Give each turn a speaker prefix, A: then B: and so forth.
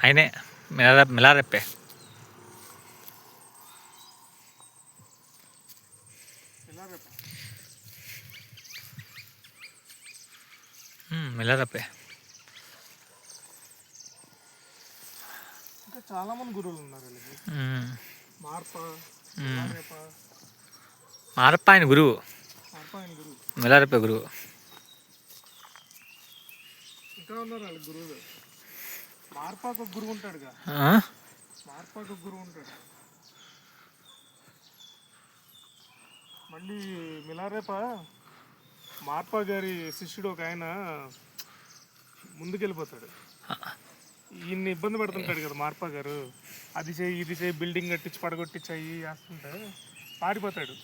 A: ఆయనే మిలారెప్పే. మిలారెప్పే.
B: ఇంకా చాలా మంది గురువులు ఉన్నారు.
A: మార్ప ఆయన గురువు, మిలారెప్పే గురువు.
B: ఇంకా ఉన్నారు వాళ్ళ గురువులు. మార్పాకు ఒక గురువు ఉంటాడుగా, మార్పాకు ఒక గురువు ఉంటాడు. మళ్ళీ మిలారేప మార్పా గారి శిష్యుడు ఒక ఆయన ముందుకెళ్ళిపోతాడు. ఈయన్ని ఇబ్బంది పెడుతుంటాడు కదా మార్పా గారు, అది చేయి ఇది చేయి బిల్డింగ్ కట్టించి పడగొట్టించాయి వేస్తుంటే పారిపోతాడు.